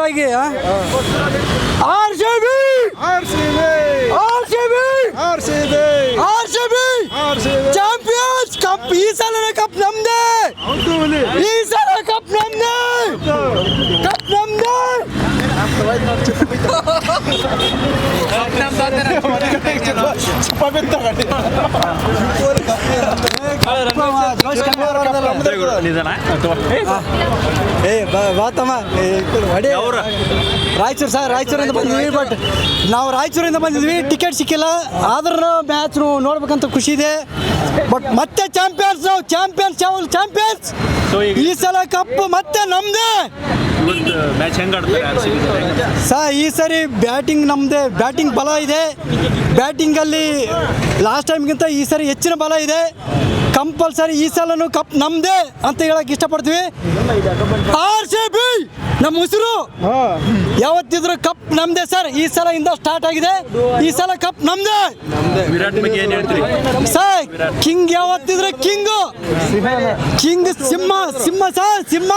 ಜೋರಾಗಿ champions cup. ಈ ಸಲ ಕಪ್ ನಮ್ದೇ, ಈ ಸಲ ಕಪ್ ನಮ್ದೇ, ಕಪ್ ನಮ್ದೇ. ರಾಯಚೂರು ಸರ್, ರಾಯಚೂರಿಂದ ಬಂದಿದ್ವಿ. ಬಟ್ ನಾವು ರಾಯಚೂರಿಂದ ಬಂದಿದ್ವಿ, ಟಿಕೆಟ್ ಸಿಕ್ಕಿಲ್ಲ. ಆದ್ರೂ ಮ್ಯಾಚ್ ನೋಡ್ಬೇಕಂತ ಖುಷಿ ಇದೆ. ಬಟ್ ಮತ್ತೆ ಚಾಂಪಿಯನ್ಸ್, ನಾವು ಚಾಂಪಿಯನ್ಸ್. ಈ ಸಲ ಕಪ್ ಮತ್ತೆ ನಮ್ದೇ ಸರ್. ಈ ಸರಿ ಬ್ಯಾಟಿಂಗ್ ನಮ್ದೇ, ಬ್ಯಾಟಿಂಗ್ ಬಲ ಇದೆ. ಬ್ಯಾಟಿಂಗಲ್ಲಿ ಲಾಸ್ಟ್ ಟೈಮ್ಗಿಂತ ಈ ಸರಿ ಹೆಚ್ಚಿನ ಬಲ ಇದೆ. ಕಂಪಲ್ಸರಿ ಈ ಸಲನೂ ಕಪ್ ನಮ್ದೇ ಅಂತ ಹೇಳಕ್ ಇಷ್ಟಪಡ್ತೀವಿ. RCB ನಮ್ಮ ಉಸಿರು, ಯಾವತ್ತಿದ್ರು ಕಪ್ ನಮ್ದೇ ಸರ್. ಈ ಸಲ ಇಂದ ಸ್ಟಾರ್ಟ್ ಆಗಿದೆ, ಈ ಸಲ ಕಪ್ ನಮ್ದೇ. ವಿರಾಟ್ ಬಗ್ಗೆ ಏನ್ ಹೇಳ್ತೀರಿ ಸರ್? ಕಿಂಗ್ ಯಾವತ್ತಿದ್ರೆ ಕಿಂಗ್ ಸಿಂಹ ಸರ್, ಸಿಂಹ.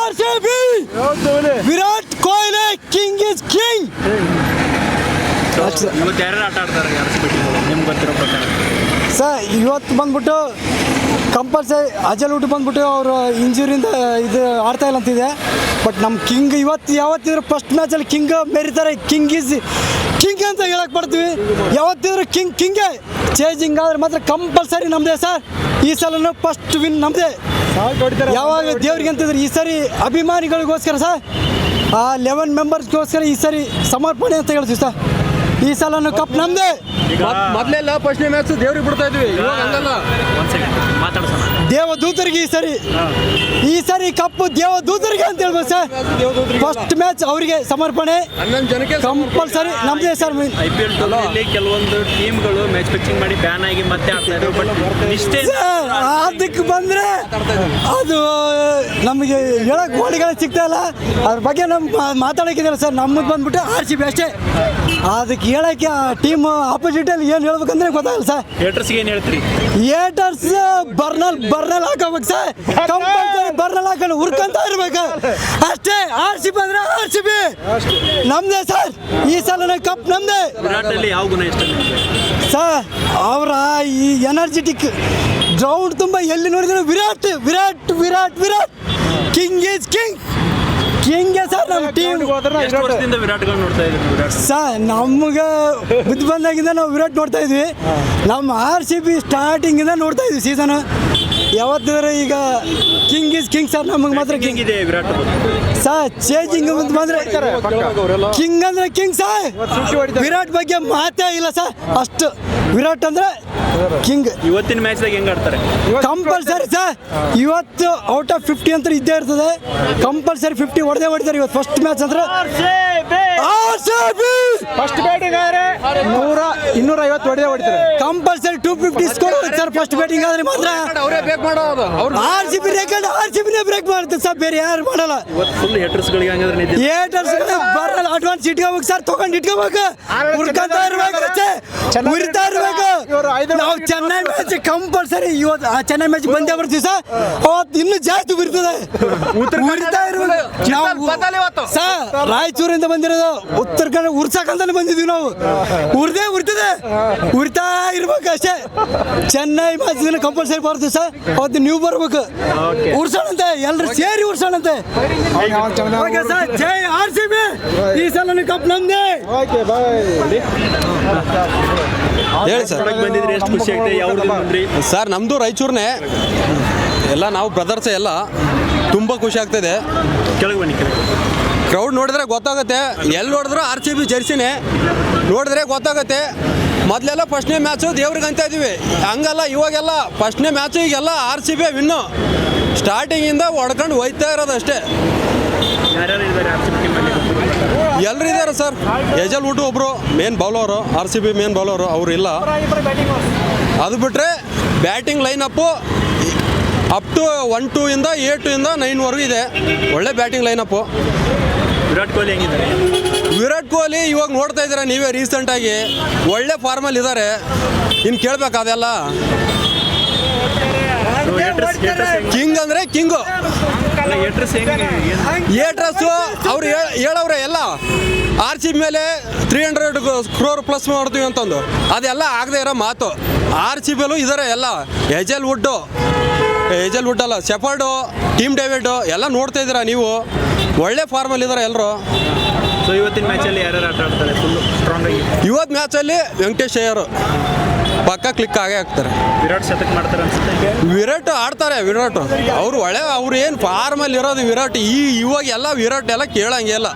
RCB, Virat Kohli king is king. ಇವತ್ತು ಯಾರು ಆಟ ಆಡ್ತಾರೆ ನಿಮ್ಗೆ ಗೊತ್ತಿರೋ ಪ್ರಕಾರ? ಸರ್ ಇವತ್ತು ಬಂದ್ಬಿಟ್ಟು ಕಂಪಲ್ಸರಿ ಅಜಲ್ ಊಟ ಬಂದ್ಬಿಟ್ಟು ಅವರು ಇಂಜುರಿಯಿಂದ ಇದು ಆಡ್ತಾ ಇಲ್ಲ ಅಂತಿದೆ. ಬಟ್ ನಮ್ಮ ಕಿಂಗ್ ಯಾವತ್ತಿದ್ರು ಫಸ್ಟ್ ಮ್ಯಾಚಲ್ಲಿ ಕಿಂಗ್ ಮೆರಿತಾರೆ. ಕಿಂಗ್ ಈಸ್ ಕಿಂಗ್ ಅಂತ ಹೇಳಕ್ ಬರ್ತೀವಿ. ಯಾವತ್ತಿದ್ರು ಕಿಂಗೇ. ಚೇಂಜಿಂಗ್ ಆದ್ರೆ ಮಾತ್ರ ಕಂಪಲ್ಸರಿ ನಮ್ಮದೇ ಸರ್. ಈ ಸಲನೂ ಫಸ್ಟ್ ವಿನ್ ನಮ್ಮದೇ. ಯಾವಾಗ ದೇವ್ರಿಗೆ ಅಂತಿದ್ರು, ಈ ಸರಿ ಅಭಿಮಾನಿಗಳಿಗೋಸ್ಕರ ಸರ್, ಆ 11 ಮೆಂಬರ್ಸ್ಗೋಸ್ಕರ ಈ ಸರಿ ಸಮರ್ಪಣೆ ಅಂತ ಹೇಳ್ತೀವಿ ಸರ್. ಈ ಸಲನೂ ಕಪ್ ನಮ್ದೇ. ಮೊದಲೆಲ್ಲ ಫಸ್ಟ್ನೇ ಮ್ಯಾಚ್ ದೇವ್ರಿಗೆ ಬಿಡ್ತಾ ಇದ್ವಿ, ಇವಾಗ ಹಂಗಲ್ಲ. ದೇವದೂತರಿಗೆ ಈ ಸರಿ ಕಪ್ ದೇವದೂತರಿಗೆ ಅಂತ ಹೇಳ್ಬೋದು ಸರ್. ಫಸ್ಟ್ ಮ್ಯಾಚ್ ಅವರಿಗೆ ಸಮರ್ಪಣೆ, 11 ಜನಕ್ಕೆ ಕಂಪಲ್ಸರಿ ನಮ್ದೇ ಸರ್. IPL ಟೂರ್ನಲ್ಲಿ ಕೆಲವೊಂದು ಟೀಮ್ಗಳು ಮ್ಯಾಚ್ ಫಿಕ್ಸಿಂಗ್ ಮಾಡಿ ಬ್ಯಾನ್ ಆಗಿ ಮತ್ತೆ ಆಡ್ತಾ ಇದ್ರು. ಬಟ್ ಅದಕ್ಕೆ ಬಂದ್ರೆ ಅದು ನಮಗೆ ಹೇಳಕ್ ವರ್ಡ್ಗಳು ಸಿಗ್ತಾ ಇಲ್ಲ. ಅದ್ರ ಬಗ್ಗೆ ನಮ್ಗೆ ಮಾತಾಡೋಕ್ಕಿದೆಯಲ್ಲ ಸರ್. ನಮ್ಮದು ಬಂದ್ಬಿಟ್ಟು RCB ಅಷ್ಟೇ. ಅದಕ್ಕೆ ಹೇಳಕ್ಕೆ ಟೀಮ್ ಆಪೋಸಿಟಲ್ಲಿ ಏನು ಹೇಳ್ಬೇಕಂದ್ರೆ ಗೊತ್ತಾಗಲ್ಲ ಸರ್. ಹೇಟರ್ಸ್ಗೆ ಏನು ಹೇಳ್ತೀರಿ? ಏಟರ್ಸ್ ಬರ್ನಲ್ ಹಾಕೋಬೇಕು ಸರ್. ಕಂಪಲ್ಸರಿ ಬರ್ನಲ್ ಹಾಕೊಂಡು ಹುರ್ಕೊಂತ ಇರ್ಬೇಕು ಅಷ್ಟೇ. RCB ಅಂದ್ರೆ RCB ನಮ್ದೇ ಸರ್. ಈ ಸಲ ಕಪ್ ನಮ್ದೇ. ವಿರಾಟ್ ಅಲ್ಲಿ ಯಾವ ಗುಣ ಇಷ್ಟ ಸರ್? ಅವರ ಈ ಎನರ್ಜೆಟಿಕ್ ಗ್ರೌಂಡ್ ತುಂಬ ಎಲ್ಲಿ ನೋಡಿದ್ರೆ ವಿರಾಟ್ ವಿರಾಟ್ ವಿರಾಟ್ ವಿರಾಟ್ ಕಿಂಗ್ ಈಸ್ ಕಿಂಗೆ ಸರ್. ನಮ್ಮ ಟೀಮ್ ವಿರಾಟ್ಗಳು ನೋಡ್ತಾ ಇದ್ದೀವಿ ಸರ್. ನಮ್ಗೆ ಬುದ್ಧಿ ಬಂದಾಗಿಂದ ನಾವು ವಿರಾಟ್ ನೋಡ್ತಾ ಇದ್ವಿ. ನಮ್ಮ RCB ಸ್ಟಾರ್ಟಿಂಗಿಂದ ನೋಡ್ತಾ ಇದ್ವಿ ಸೀಸನ್. ಯಾವತ್ತಿದ್ರೆ ಈಗ ಕಿಂಗ್ ಈಸ್ ಕಿಂಗ್ ಸರ್. ನಮಗೆ ಮಾತ್ರ ಕಿಂಗ್ ಇದೆ ವಿರಾಟ್ ಸರ್. ಚೇಂಜಿಂಗ್ ಬಂದ್ರೆ ಕಿಂಗ್ ಅಂದ್ರೆ ಕಿಂಗ್ ಸರ್. ವಿರಾಟ್ ಬಗ್ಗೆ ಮಾತೇ ಇಲ್ಲ ಸರ್. ಅಷ್ಟು ವಿರಾಟ್ ಅಂದ್ರೆ ಕಿಂಗ್. ಇವತ್ತಿನ ಮ್ಯಾಚ್ದಾಗ ಹೆಂಗ್ ಆಡ್ತಾರೆ? Compulsory sir. ಇವತ್ತು ಔಟ್ ಆಫ್ 50 ಅಂತ ಇದ್ದೇ ಇರ್ತದೆ. ಕಂಪಲ್ಸರಿ 50 ಹೊಡೆದಿದ್ದಾರೆ ಇವತ್ತು ಫಸ್ಟ್ ಮ್ಯಾಚ್ ಅಂದ್ರೆ. ಫಸ್ಟ್ ಬ್ಯಾಟಿಂಗ್ ಆದ್ರೆ 250 ಹೊಡಿತಾರೆ. Compulsory 250 score sir first batting ಆದ್ರೆ ಮಾತ್ರ. ಅವರೇ ಬ್ರೇಕ್ ಮಾಡೋದು. RCB RCBನೇ ಬ್ರೇಕ್ ಮಾಡುತ್ತೆ ಸರ್, ಬೇರೆ ಯಾರು ಮಾಡಲ್ಲ. ಫುಲ್ ಹೇಟರ್ಸ್ಗಳಿಗೆ ಹಂಗಾದ್ರೆ ಹೇಟರ್ಸ್ ಬರಲ್ಲ. ಅಡ್ವಾನ್ಸ್ ಇಟ್ಕೋಬೇಕು ಸರ್, ತಗೊಂಡು ಇಟ್ಕೋಬೇಕು, ಹುರ್ಕೊಂತ ಇರ್ಬೇಕು, ಉರಿತಾ ಇರ್ಬೇಕು. ನಾವು ಚೆನ್ನೈ ಮ್ಯಾಚ್ ಕಂಪಲ್ಸರಿ ಇವತ್ತು ಚೆನ್ನೈ ಮ್ಯಾಚ್ ಬಂದೇ ಬರ್ತೀವಿ ಸರ್. ಅವತ್ತು ಇನ್ನೂ ಜಾಸ್ತಿ ಉರಿತದೆ, ಉರಿತಾ ಇರ್ಬೇಕು. ಸರ್ ರಾಯಚೂರಿಂದ ಬಂದಿರೋದು, ಉತ್ತರ ಕನ್ನಡ ಉರ್ಸಕ್ಕಂತಾನೆ ಬಂದಿದ್ವಿ ನಾವು. ಉರಿತಾ ಇರ್ಬೇಕು ಅಷ್ಟೇ. ಚೆನ್ನೈ ಮ್ಯಾಚ್ ಕಂಪಲ್ಸರಿ ಬರ್ತೀವಿ ಸರ್. ಅವತ್ತು ನೀವು ಬರ್ಬೇಕು, ಉರ್ಸೋಣಂತೆ, ಎಲ್ಲರೂ ಸೇರಿ ಉರ್ಸೋಣಂತೆ. ಸರ್ ಜೈ RCB. ಈ ಸಲ ಕಪ್ ನಮ್ದೇ. ಹೇಳಿ ಸರ್. ಬಂದಿದ್ರೆ ಎಷ್ಟು ಖುಷಿ ಆಗ್ತದೆ? ಯಾವ್ದು ಬಂದ್ರಿ ಸರ್? ನಮ್ಮದು ರಾಯಚೂರ್ನೇ ಎಲ್ಲ, ನಾವು ಬ್ರದರ್ಸ್ ಎಲ್ಲ. ತುಂಬ ಖುಷಿ ಆಗ್ತದೆ. ಕೆಳಗೆ ಬನ್ನಿ. ಕ್ರೌಡ್ ನೋಡಿದ್ರೆ ಗೊತ್ತಾಗುತ್ತೆ. ಎಲ್ಲಿ ನೋಡಿದ್ರು RCB ಜರ್ಸಿನೇ ನೋಡಿದ್ರೆ ಗೊತ್ತಾಗುತ್ತೆ. ಮೊದಲೆಲ್ಲ ಫಸ್ಟ್ನೇ ಮ್ಯಾಚು ದೇವ್ರಿಗೆ ಅಂತ ಇದ್ದೀವಿ, ಹಂಗಲ್ಲ ಇವಾಗೆಲ್ಲ. ಫಸ್ಟ್ನೇ ಮ್ಯಾಚು ಈಗೆಲ್ಲ RCB ವಿನ್ನು. ಸ್ಟಾರ್ಟಿಂಗಿಂದ ಹೊಡ್ಕೊಂಡು ಹೋಯ್ತಾ ಇರೋದು ಅಷ್ಟೇ. ಎಲ್ಲರೂ ಇದ್ದಾರೆ ಸರ್. ಯಜಲ್ ಊಟ ಒಬ್ಬರು main bowler, RCB main bowler, ಅವರು ಇಲ್ಲ. ಅದು ಬಿಟ್ಟರೆ ಬ್ಯಾಟಿಂಗ್ ಲೈನಪ್ಪು ಅಪ್ ಟು 1, 2 ಇಂದ 8 ಇಂದ 9ವರೆಗೂ ಇದೆ. ಒಳ್ಳೆ ಬ್ಯಾಟಿಂಗ್ ಲೈನಪ್ಪು. ವಿರಾಟ್ ಕೊಹ್ಲಿ ಹೆಂಗಿದ್ದಾರೆ? ವಿರಾಟ್ ಕೊಹ್ಲಿ ಇವಾಗ ನೋಡ್ತಾ ಇದ್ದೀರಾ ನೀವೇ, ರೀಸೆಂಟಾಗಿ ಒಳ್ಳೆ ಫಾರ್ಮಲ್ಲಿ ಇದ್ದಾರೆ. ಇನ್ನು ಕೇಳಬೇಕು ಅದೆಲ್ಲ. ಕಿಂಗ್ ಅಂದರೆ ಕಿಂಗು. ಏಟ್ರಸ್ ಹೆಂಗೆ ಏಟ್ರಸ್ಸು ಅವ್ರು ಹೇಳವ್ರೆ ಎಲ್ಲ RCB ಮೇಲೆ 300 crore ಪ್ಲಸ್ ಮಾಡ್ತೀವಿ ಅಂತಂದು ಅದೆಲ್ಲ ಆಗದೆ ಇರೋ ಮಾತು. RCBಲೂ ಇದ್ದಾರೆ ಎಲ್ಲ ಏಜಲ್ ವುಡ್ ಅಲ್ಲ ಶೆಫರ್ಡು, ಟೀಮ್ ಡೇವಿಡ್ ಎಲ್ಲ ನೋಡ್ತಾ ಇದ್ದೀರಾ ನೀವು. ಒಳ್ಳೆ ಫಾರ್ಮಲ್ಲಿ ಇದ್ದಾರೆ ಎಲ್ಲರೂ. ಸೊ ಇವತ್ತಿನ ಮ್ಯಾಚಲ್ಲಿ ಯಾರ್ಯಾರು ಆಟ ಆಡ್ತಾರೆ ಫುಲ್ ಸ್ಟ್ರಾಂಗ್ ಆಗಿ? ಇವತ್ತು ಮ್ಯಾಚಲ್ಲಿ ವೆಂಕಟೇಶ್ ಅಯ್ಯರ್ ಪಕ್ಕ ಕ್ಲಿಕ್ ಆಗೇ ಆಗ್ತಾರೆ. ವಿರಾಟ್ ಶತಕ ಮಾಡ್ತಾರೆ ಅನ್ಸುತ್ತೆ. ವಿರಾಟ್ ಆಡ್ತಾರೆ. ಅವ್ರು ಏನು ಫಾರ್ಮಲ್ಲಿ ಇರೋದು ವಿರಾಟ್. ಇವಾಗ ಎಲ್ಲ ವಿರಾಟ್ ಎಲ್ಲ ಕೇಳಂಗೆ ಇಲ್ಲ.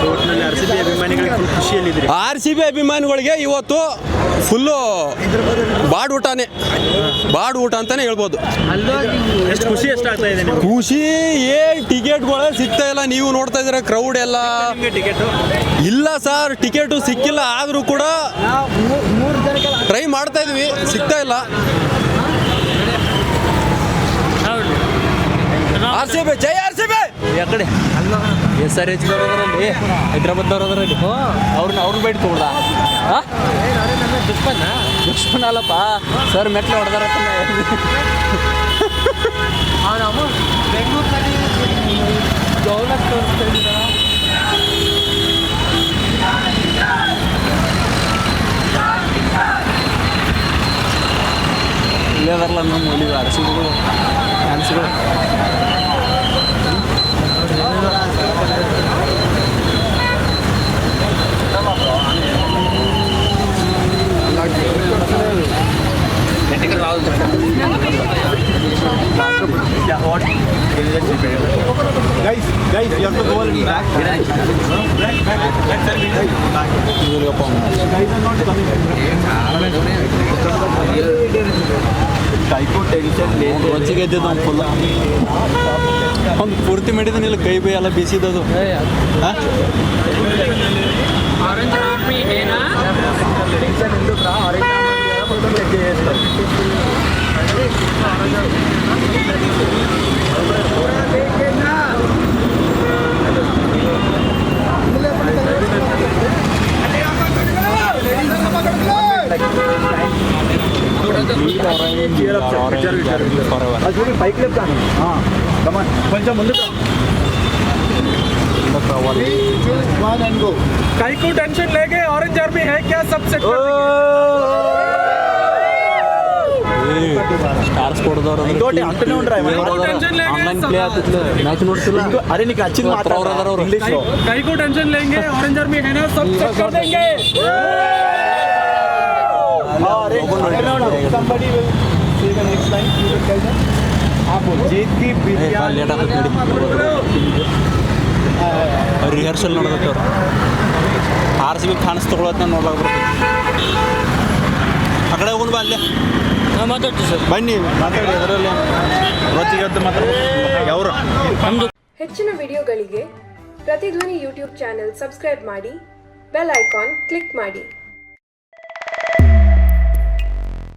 ಒಟ್ಟಿನಲ್ಲಿ RCB ಅಭಿಮಾನಿಗಳಿಗೆ ಫುಲ್ ಖುಷಿಯಲ್ಲಿದ್ರಿ. RCB ಅಭಿಮಾನಿಗಳಿಗೆ ಇವತ್ತು ಫುಲ್ಲು ಬಾಡ್ ಊಟ ಅಂತಾನೆ ಹೇಳ್ಬೋದು. ಎಷ್ಟು ಖುಷಿ ಎಷ್ಟಾಗ್ತಾ ಇದೆ ನಿಮ್ಗೆ? ಖುಷಿ ಏನು ಟಿಕೆಟ್ಗಳೇ ಸಿಗ್ತಾ ಇಲ್ಲ. ನೀವು ನೋಡ್ತಾ ಇದ್ದೀರಾ ಕ್ರೌಡ್ ಎಲ್ಲ. ನಿಮಗೆ ಟಿಕೆಟು ಇಲ್ಲ ಸರ್, ಟಿಕೆಟು ಸಿಕ್ಕಿಲ್ಲ. ಆದರೂ ಕೂಡ ಟ್ರೈ ಮಾಡ್ತಾ ಇದ್ವಿ, ಸಿಗ್ತಾ ಇಲ್ಲ. RCB ಜೈ RCB. ಯಾಕಡೆ SRH ಬರೋದ್ರಲ್ಲಿ ಹೈದ್ರಾಬಾದ್ದವ್ರು ಅದರಲ್ಲಿ ಅವ್ರನ್ನ ಬೇಡ ತಗೊಳ್ದ ದುಷ್ಮನ್ ಅಲ್ಲಪ್ಪ ಸರ್ ಮೆಟ್ಲು ಹೊಡೆದಾರ ಬೆಂಗಳೂರಿನಲ್ಲಿ ಗೌರ್ಮೆಂಟ್ ತೋರಿಸ್ತಾ ಇದ್ದೀರಾ. ಇಲ್ಲೇ ಬರಲ್ಲ ನಮ್ಮ ಒಲಿಗೆ RCBಗಳು ಫ್ಯಾನ್ಸ್ಗಳು. ವಂಚಿಗೆ ಎದ್ದಿದ್ದು ಅವ್ನು ಫುಲ್ ಅವ್ನು ಪೂರ್ತಿ ಮಾಡಿದನಿಲ್ಲ. ಕೈ ಬೈ ಎಲ್ಲ ಬೀಸಿದ್ದದು. కొంచెం ముందు कई को टेंशन लेके ऑरेंज आर्मी है क्या सब सेट ಸ್ಟಾರ್ಸ್ ಕೊಡದವ್ರು ಆನ್ಲೈನ್ ಪ್ಲೇ ಆಗ್ತಿತ್ತು ಮ್ಯಾಚ್ ನೋಡ್ತಿಲ್ಲ. ಅರೆ ನೀ ಕಚ್ಚಿನ ಮಾತಾಡೋರು कई को टेंशन लेंगे ऑरेंज आर्मी है ना सब सेट कर देंगे. somebody will say the next line. आप जीत की ಲೇಟ್ ಆಗ್ತದೆ ನೋಡಿ. ರಿಹರ್ಸಲ್ ನೋಡ್ಬೇಕು. RCB ಫ್ಯಾನ್ಸ್ ತಗೊಳತ್ತ ನೋಡ್ಲಾಕ ಬರ್ತದೆ. ಆ ಕಡೆ ಹೋಗೋದು ಬಾ ಅಲ್ಲೇ ಮಾತಾಡ್ತೀವಿ ಸರ್. ಬನ್ನಿ ಮಾತಾಡಿ. ಅದರಲ್ಲಿ ರೊಚ್ಚಿಗದ್ದು ಮಾತಾಡ್ಬೇಕು ಅವರು. ಹೆಚ್ಚಿನ ವಿಡಿಯೋಗಳಿಗೆ ಪ್ರತಿಧ್ವನಿ ಯೂಟ್ಯೂಬ್ ಚಾನೆಲ್ ಸಬ್ಸ್ಕ್ರೈಬ್ ಮಾಡಿ, ಬೆಲ್ ಐಕಾನ್ ಕ್ಲಿಕ್ ಮಾಡಿ.